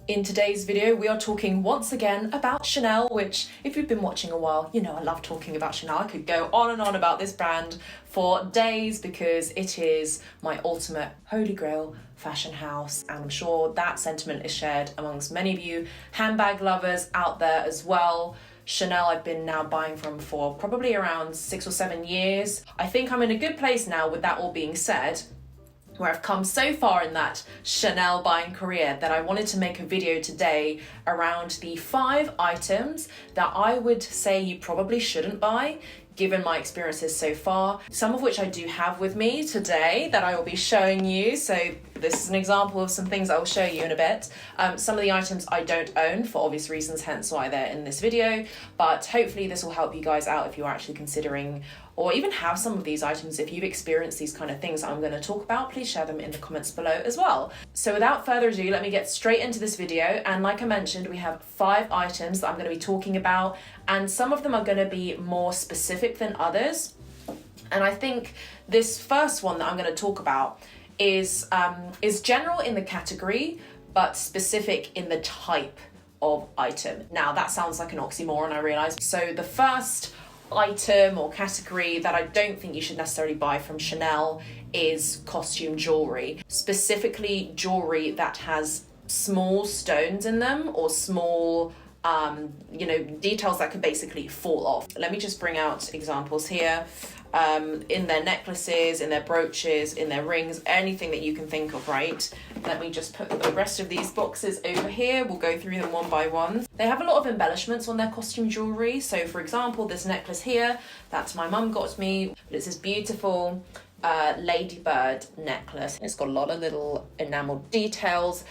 In today's video, we are talking once again about Chanel, which if you've been watching a while, you know I love talking about Chanel. I could go on and on about this brand for days because it is my ultimate holy grail fashion house, and I'm sure that sentiment is shared amongst many of you handbag lovers out there as well. Chanel I've been now buying from for probably around 6 or 7 years. I think I'm in a good place now with that all being said, where I've come so far in that Chanel buying career that I wanted to make a video today around the 5 items that I would say you probably shouldn't buy given my experiences so far, some of which I do have with me today that I will be showing you. So this is an example of some things I will show you in a bit. Some of the items I don't own for obvious reasons, hence why they're in this video, but hopefully this will help you guys out if you're actually considering or even have some of these items. If you've experienced these kind of things I'm going to talk about, please share them in the comments below as well. So without further ado, let me get straight into this video. And like I mentioned, we have 5 items that I'm going to be talking about, and some of them are going to be more specific than others. And I think this first one that I'm going to talk about is general in the category, but specific in the type of item. Now that sounds like an oxymoron, I realise. So the first item or category that I don't think you should necessarily buy from Chanel is costume jewellery, specifically jewellery that has small stones in them or small details that could basically fall off. Let me just bring out examples here. In their necklaces, in their brooches, in their rings, anything that you can think of, right? Let me just put the rest of these boxes over here. We'll go through them one by one. They have a lot of embellishments on their costume jewellery. So for example, this necklace here, that's my mum got me. It's this beautiful ladybird necklace. It's got a lot of little enameled details,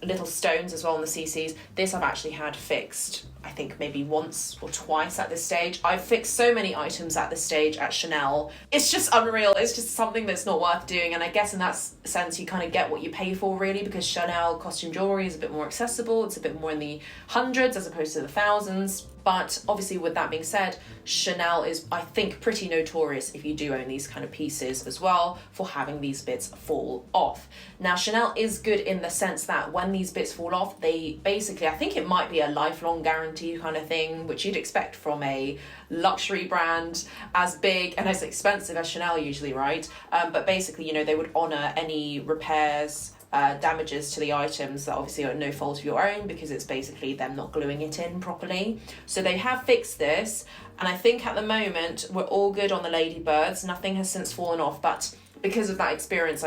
little stones as well on the CCs. This I've actually had fixed, I think maybe once or twice at this stage. I've fixed so many items at this stage at Chanel. It's just unreal. It's just something that's not worth doing. And I guess in that sense, you kind of get what you pay for really, because Chanel costume jewelry is a bit more accessible. It's a bit more in the hundreds as opposed to the thousands. But obviously with that being said, Chanel is, I think, pretty notorious if you do own these kind of pieces as well for having these bits fall off. Now Chanel is good in the sense that when these bits fall off, they basically, I think it might be a lifelong guarantee kind of thing, which you'd expect from a luxury brand as big and as expensive as Chanel usually, right? But basically, you know, they would honour any repairs, damages to the items that obviously are no fault of your own, because it's basically them not gluing it in properly. So they have fixed this, and I think at the moment we're all good on the ladybirds. Nothing has since fallen off, but because of that experience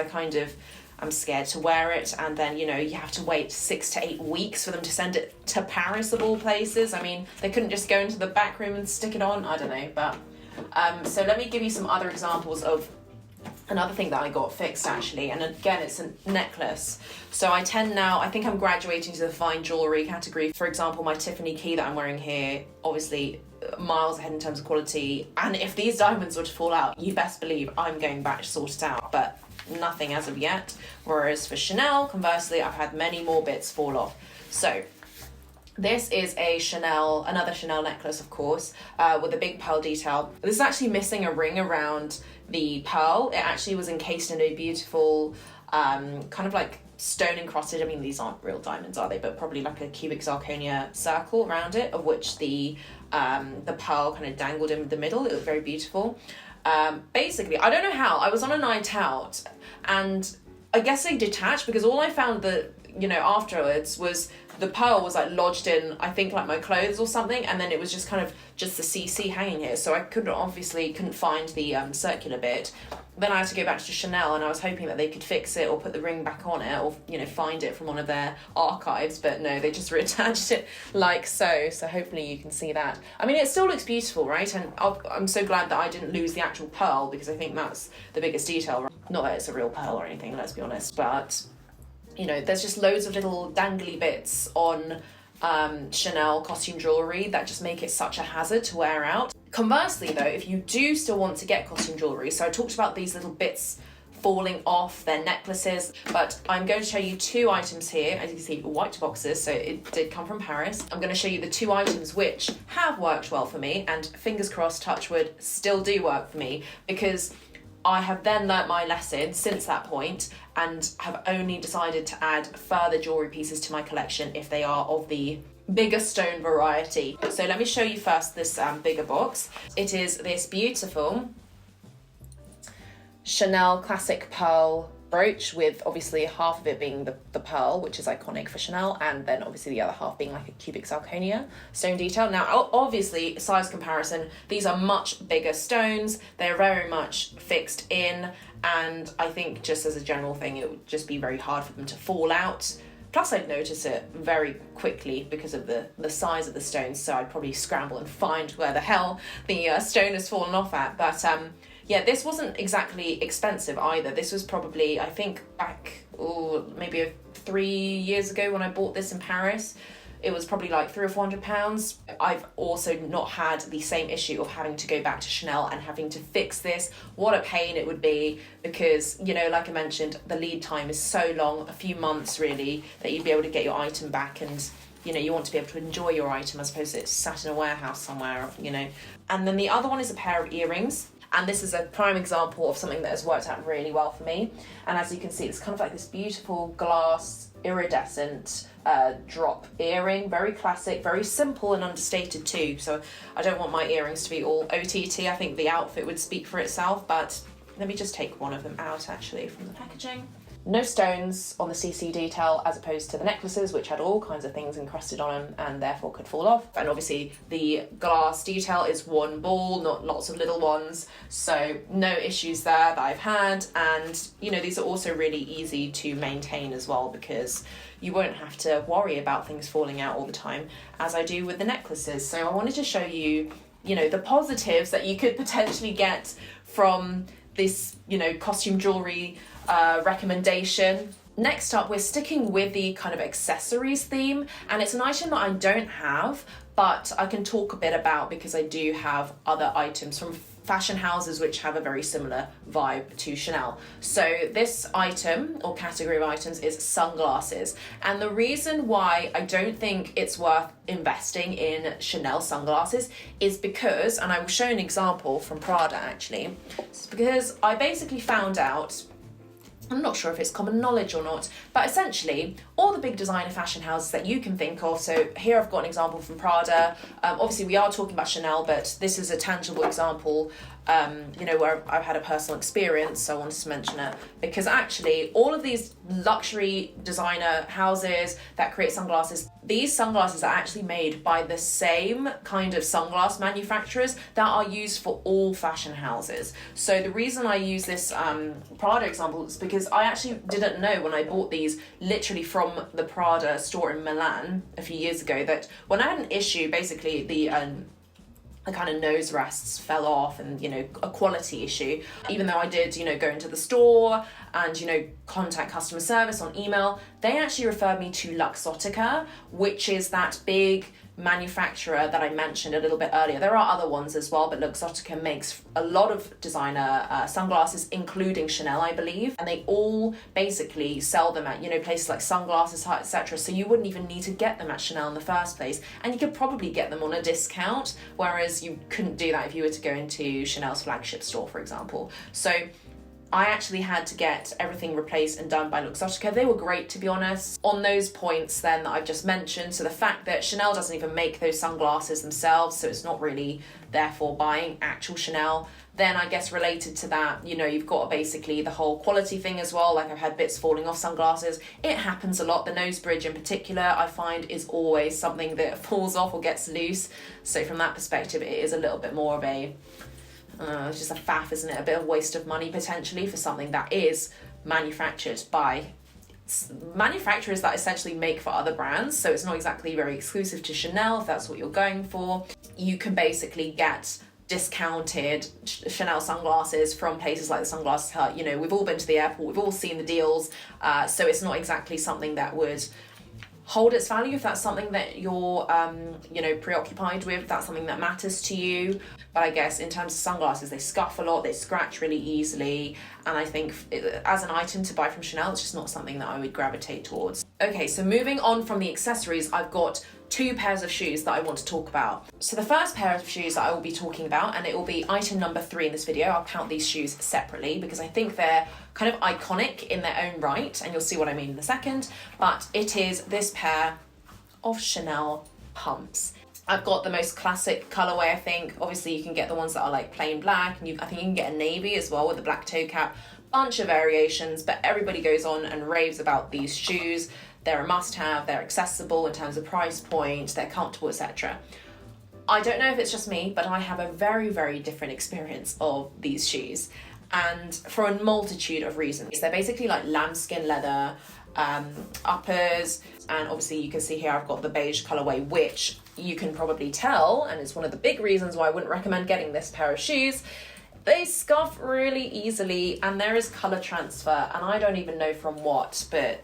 I'm scared to wear it, and then you have to wait 6 to 8 weeks for them to send it to Paris of all places. I mean, they couldn't just go into the back room and stick it on, I don't know. But so let me give you some other examples of another thing that I got fixed actually, and again it's a necklace. So I think I'm graduating to the fine jewellery category. For example, my Tiffany key that I'm wearing here, obviously miles ahead in terms of quality, and if these diamonds were to fall out, you best believe I'm going back to sort it out, but nothing as of yet. Whereas for Chanel, conversely, I've had many more bits fall off. So this is another Chanel necklace, of course, with a big pearl detail. This is actually missing a ring around the pearl. It actually was encased in a beautiful kind of like stone encrusted, I mean these aren't real diamonds, are they, but probably like a cubic zirconia circle around it, of which the pearl kind of dangled in the middle. It looked very beautiful. Basically, I don't know how, I was on a night out and I guess they detached, because all I found that afterwards was the pearl was like lodged in, I think, like my clothes or something, and then it was just kind of just the CC hanging here, so I couldn't find the circular bit. Then I had to go back to Chanel, and I was hoping that they could fix it or put the ring back on it, or find it from one of their archives, but no, they just reattached it like so. So hopefully you can see that. I mean, it still looks beautiful, right? And I'm so glad that I didn't lose the actual pearl, because I think that's the biggest detail, right? Not that it's a real pearl or anything, let's be honest, but there's just loads of little dangly bits on Chanel costume jewellery that just make it such a hazard to wear out. Conversely though, if you do still want to get costume jewellery, so I talked about these little bits falling off their necklaces, but I'm going to show you 2 items here. As you can see, white boxes, so it did come from Paris. I'm going to show you the 2 items which have worked well for me, and fingers crossed, touch wood, still do work for me, because I have then learnt my lesson since that point and have only decided to add further jewellery pieces to my collection if they are of the bigger stone variety. So let me show you first this bigger box. It is this beautiful Chanel classic pearl brooch, with obviously half of it being the pearl, which is iconic for Chanel, and then obviously the other half being like a cubic zirconia stone detail. Now obviously, size comparison, these are much bigger stones, they're very much fixed in, and I think just as a general thing it would just be very hard for them to fall out. Plus I'd notice it very quickly because of the size of the stones, so I'd probably scramble and find where the hell the stone has fallen off at. But yeah, this wasn't exactly expensive either. This was probably, I think, back maybe 3 years ago when I bought this in Paris. It was probably like £300 or £400. I've also not had the same issue of having to go back to Chanel and having to fix this. What a pain it would be, because, you know, like I mentioned, the lead time is so long, a few months really, that you'd be able to get your item back, and you know, you want to be able to enjoy your item as opposed to it's sat in a warehouse somewhere, you know. And then the other one is a pair of earrings. And this is a prime example of something that has worked out really well for me. And as you can see, it's kind of like this beautiful glass iridescent drop earring, very classic, very simple and understated too. So I don't want my earrings to be all OTT. I think the outfit would speak for itself, but let me just take one of them out actually from the packaging. No stones on the CC detail as opposed to the necklaces, which had all kinds of things encrusted on them and therefore could fall off. And obviously the glass detail is one ball, not lots of little ones. So no issues there that I've had. And you know, these are also really easy to maintain as well, because you won't have to worry about things falling out all the time as I do with the necklaces. So I wanted to show you, you know, the positives that you could potentially get from this, you know, costume jewelry recommendation. Next up, we're sticking with the kind of accessories theme, and it's an item that I don't have, but I can talk a bit about because I do have other items from fashion houses which have a very similar vibe to Chanel. So this item or category of items is sunglasses, and the reason why I don't think it's worth investing in Chanel sunglasses is because, and I will show an example from Prada actually, it's because I basically found out, I'm not sure if it's common knowledge or not, but essentially all the big designer fashion houses that you can think of, so here I've got an example from Prada, obviously we are talking about Chanel, but this is a tangible example, you know, where I've had a personal experience, so I wanted to mention it, because actually all of these luxury designer houses that create sunglasses, these sunglasses are actually made by the same kind of sunglass manufacturers that are used for all fashion houses. So the reason I use this Prada example is because I actually didn't know when I bought these literally from the Prada store in Milan a few years ago, that when I had an issue, basically the kind of nose rests fell off, and you know, a quality issue, even though I did, you know, go into the store and, you know, contact customer service on email, they actually referred me to Luxottica, which is that big manufacturer that I mentioned a little bit earlier. There are other ones as well, but Luxottica makes a lot of designer sunglasses, including Chanel, I believe, and they all basically sell them at, you know, places like Sunglasses Hut, etc. So you wouldn't even need to get them at Chanel in the first place, and you could probably get them on a discount, whereas you couldn't do that if you were to go into Chanel's flagship store, for example. So I actually had to get everything replaced and done by Luxottica. They were great, to be honest, on those points then that I've just mentioned. So the fact that Chanel doesn't even make those sunglasses themselves, so it's not really therefore buying actual Chanel. Then I guess related to that, you know, you've got basically the whole quality thing as well. Like I've had bits falling off sunglasses. It happens a lot. The nose bridge in particular, I find, is always something that falls off or gets loose. So from that perspective, it is a little bit more of a it's just a faff, isn't it? A bit of waste of money potentially for something that is manufactured by manufacturers that essentially make for other brands. So it's not exactly very exclusive to Chanel if that's what you're going for. You can basically get discounted Chanel sunglasses from places like the Sunglasses Hut. You know, we've all been to the airport, we've all seen the deals. So it's not exactly something that would hold its value if that's something that you're you know, preoccupied with, if that's something that matters to you. But I guess in terms of sunglasses, they scuff a lot, they scratch really easily, and I think as an item to buy from Chanel, it's just not something that I would gravitate towards. Okay, so moving on from the accessories, I've got two pairs of shoes that I want to talk about. So the first pair of shoes that I will be talking about, and it will be item number 3 in this video. I'll count these shoes separately because I think they're kind of iconic in their own right, and you'll see what I mean in a second. But it is this pair of Chanel pumps. I've got the most classic colorway, I think. Obviously you can get the ones that are like plain black, and I think you can get a navy as well with the black toe cap. Bunch of variations, but everybody goes on and raves about these shoes. They're a must-have, they're accessible in terms of price point, they're comfortable, etc. I don't know if it's just me, but I have a very, very different experience of these shoes, and for a multitude of reasons. They're basically like lambskin leather uppers, and obviously you can see here I've got the beige colorway, which you can probably tell, and it's one of the big reasons why I wouldn't recommend getting this pair of shoes. They scuff really easily, and there is color transfer, and I don't even know from what, but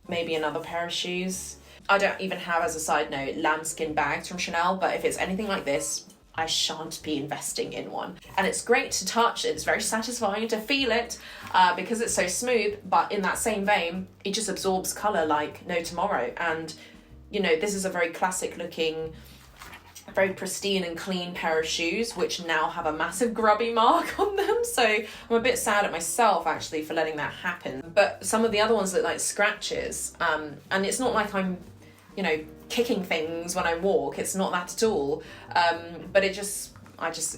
maybe another pair of shoes. I don't even have, as a side note, lambskin bags from Chanel, but if it's anything like this, I shan't be investing in one. And it's great to touch, it's very satisfying to feel it because it's so smooth, but in that same vein, it just absorbs color like no tomorrow. And you know, this is a very classic looking, very pristine and clean pair of shoes, which now have a massive grubby mark on them. So I'm a bit sad at myself actually for letting that happen. But some of the other ones look like scratches. And it's not like I'm, you know, kicking things when I walk. It's not that at all. But I just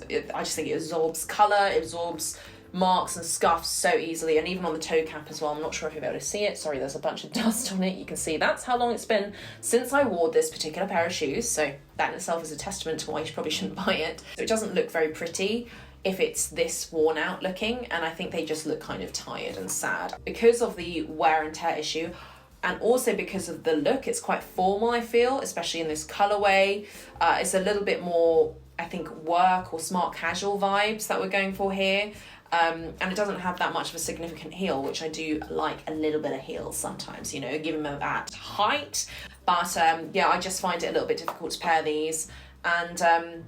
think it absorbs color, it absorbs marks and scuffs so easily, and even on the toe cap as well. I'm not sure if you'll be able to see it. Sorry, there's a bunch of dust on it. You can see that's how long it's been since I wore this particular pair of shoes, so that in itself is a testament to why you probably shouldn't buy it. So it doesn't look very pretty if it's this worn out looking, and I think they just look kind of tired and sad. Because of the wear and tear issue, and also because of the look, it's quite formal, I feel, especially in this colorway. It's a little bit more, I think, work or smart casual vibes that we're going for here. And it doesn't have that much of a significant heel, which I do like a little bit of heels sometimes, you know, give them that height. But yeah, I just find it a little bit difficult to pair these. And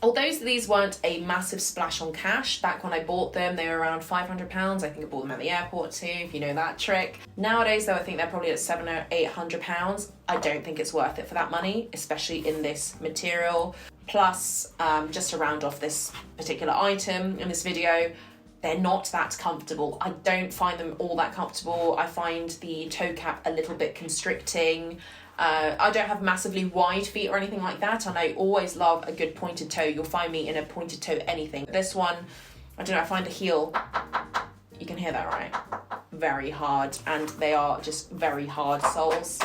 although these weren't a massive splash on cash, back when I bought them, they were around £500. I think I bought them at the airport too, if you know that trick. Nowadays though, I think they're probably at £700 or £800. I don't think it's worth it for that money, especially in this material. Plus, just to round off this particular item in this video, they're not that comfortable. I don't find them all that comfortable. I find the toe cap a little bit constricting. I don't have massively wide feet or anything like that, and I always love a good pointed toe. You'll find me in a pointed toe anything. This one, I don't know, I find a heel, you can hear that, right? Very hard, and they are just very hard soles.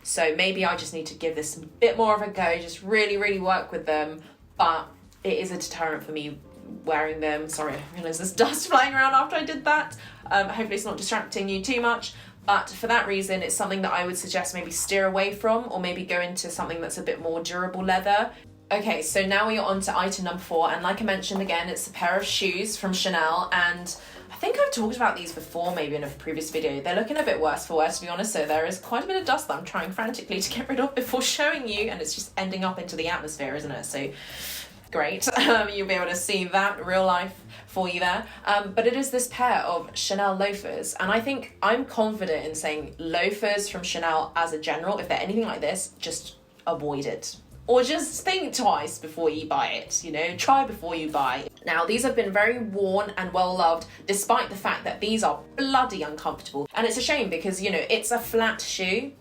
So maybe I just need to give this a bit more of a go, just really, really work with them. But it is a deterrent for me wearing them. Sorry, I realised there's dust flying around after I did that. Hopefully it's not distracting you too much. But for that reason, it's something that I would suggest maybe steer away from, or maybe go into something that's a bit more durable leather. Okay, so now we are on to item number 4. And like I mentioned again, it's a pair of shoes from Chanel. And I think I've talked about these before, maybe in a previous video. They're looking a bit worse for wear, to be honest, so there is quite a bit of dust that I'm trying frantically to get rid of before showing you, and it's just ending up into the atmosphere, isn't it? So great. You'll be able to see that real life for you there. But it is this pair of Chanel loafers, and I think I'm confident in saying loafers from Chanel as a general, if they're anything like this, just avoid it. Or just think twice before you buy it, you know, try before you buy. Now, these have been very worn and well loved, despite the fact that these are bloody uncomfortable. And it's a shame because, you know, it's a flat shoe.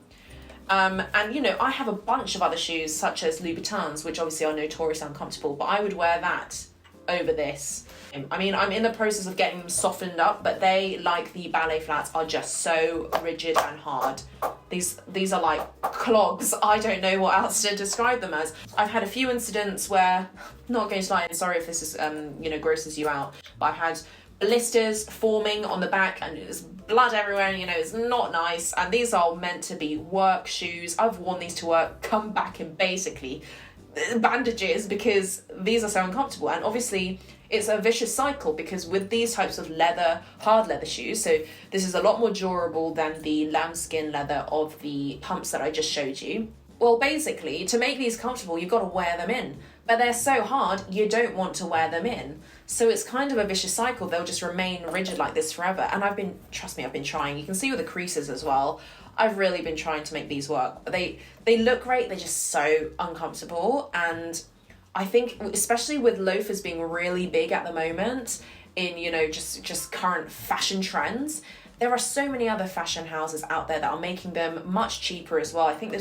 And, you know, I have a bunch of other shoes, such as Louboutins, which obviously are notoriously uncomfortable, but I would wear that over this. I mean, I'm in the process of getting them softened up, but they, like the ballet flats, are just so rigid and hard. These are like clogs. I don't know what else to describe them as. I've had a few incidents where, not going to lie, I'm sorry if this is, you know, grosses you out, but I've had blisters forming on the back and there's blood everywhere, and you know, it's not nice. And these are meant to be work shoes. I've worn these to work, come back in basically bandages because these are so uncomfortable. And obviously it's a vicious cycle because with these types of leather, hard leather shoes, so this is a lot more durable than the lambskin leather of the pumps that I just showed you. Well, basically, to make these comfortable, you've got to wear them in. But they're so hard, you don't want to wear them in. So it's kind of a vicious cycle. They'll just remain rigid like this forever. And trust me, I've been trying. You can see with the creases as well. I've really been trying to make these work. They look great, they're just so uncomfortable, and I think especially with loafers being really big at the moment in, you know, just current fashion trends, there are so many other fashion houses out there that are making them much cheaper as well. I think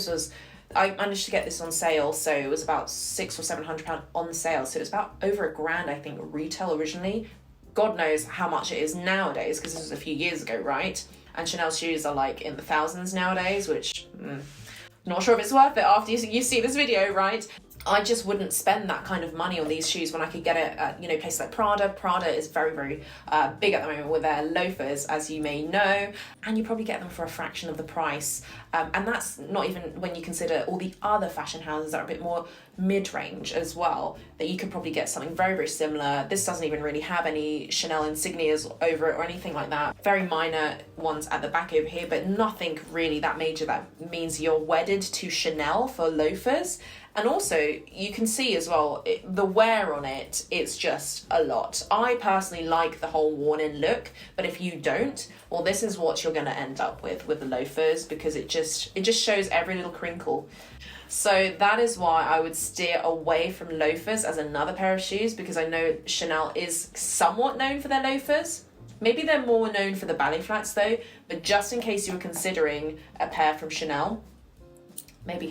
I managed to get this on sale, so it was about £600 or £700 on sale, so it was about over £1,000 I think retail originally. God knows how much it is nowadays, because this was a few years ago, right? And Chanel shoes are like in the thousands nowadays, which not sure if it's worth it after you see this video, right? I just wouldn't spend that kind of money on these shoes when I could get it at, you know, places like Prada. Prada is very, very big at the moment with their loafers, as you may know, and you probably get them for a fraction of the price. And that's not even when you consider all the other fashion houses that are a bit more mid-range as well, that you could probably get something very, very similar. This doesn't even really have any Chanel insignias over it or anything like that. Very minor ones at the back over here, but nothing really that major that means you're wedded to Chanel for loafers. And also, you can see as well, the wear on it, it's just a lot. I personally like the whole worn-in look, but if you don't, well, this is what you're going to end up with the loafers, because it just shows every little crinkle. So that is why I would steer away from loafers as another pair of shoes, because I know Chanel is somewhat known for their loafers. Maybe they're more known for the ballet flats though, but just in case you were considering a pair from Chanel, maybe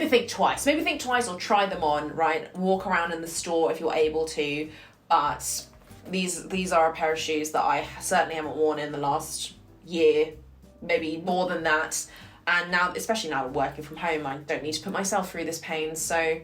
think twice. Maybe think twice or try them on, right? Walk around in the store if you're able to. But these are a pair of shoes that I certainly haven't worn in the last year, maybe more than that. And now, especially now working from home, I don't need to put myself through this pain. So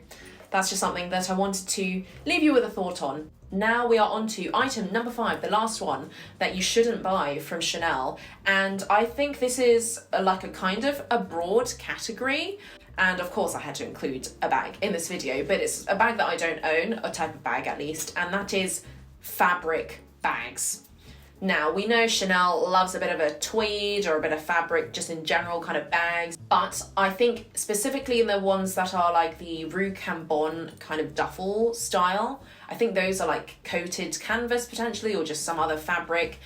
that's just something that I wanted to leave you with a thought on. Now we are on to item number 5, the last one that you shouldn't buy from Chanel. And I think this is like a kind of a broad category. And of course I had to include a bag in this video, but it's a bag that I don't own, a type of bag at least, and that is fabric bags. Now, we know Chanel loves a bit of a tweed or a bit of fabric, just in general kind of bags, but I think specifically in the ones that are like the Rue Cambon kind of duffel style, I think those are like coated canvas potentially, or just some other fabric.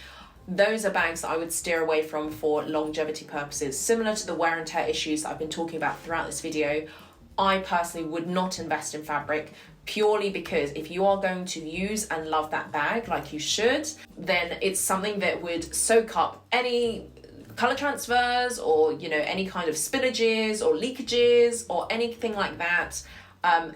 Those are bags that I would steer away from for longevity purposes. Similar to the wear and tear issues that I've been talking about throughout this video, I personally would not invest in fabric, purely because if you are going to use and love that bag like you should, then it's something that would soak up any color transfers or, you know, any kind of spillages or leakages or anything like that. I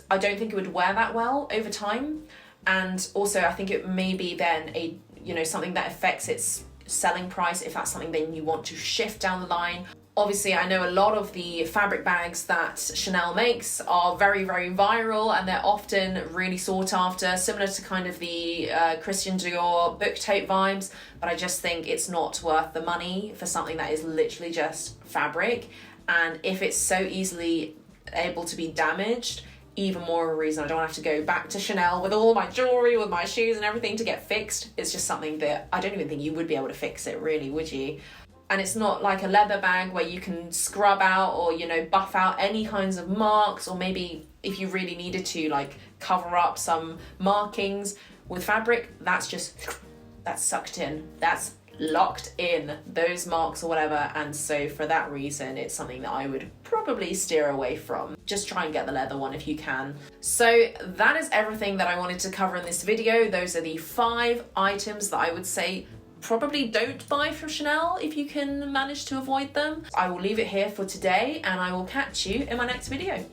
don't think it would wear that well over time. And also I think it may be then something that affects its selling price if that's something then you want to shift down the line. Obviously, I know a lot of the fabric bags that Chanel makes are very, very viral, and they're often really sought after, similar to kind of the Christian Dior book tote vibes, but I just think it's not worth the money for something that is literally just fabric. And if it's so easily able to be damaged, even more of a reason I don't have to go back to Chanel with all my jewellery, with my shoes and everything to get fixed. It's just something that I don't even think you would be able to fix it, really, would you? And it's not like a leather bag where you can scrub out or, you know, buff out any kinds of marks, or maybe if you really needed to, like, cover up some markings. With fabric, that's sucked in. That's locked in, those marks or whatever. And so for that reason, it's something that I would probably steer away from. Just try and get the leather one if you can. So that is everything that I wanted to cover in this video. Those are the 5 items that I would say probably don't buy from Chanel if you can manage to avoid them. I will leave it here for today, and I will catch you in my next video.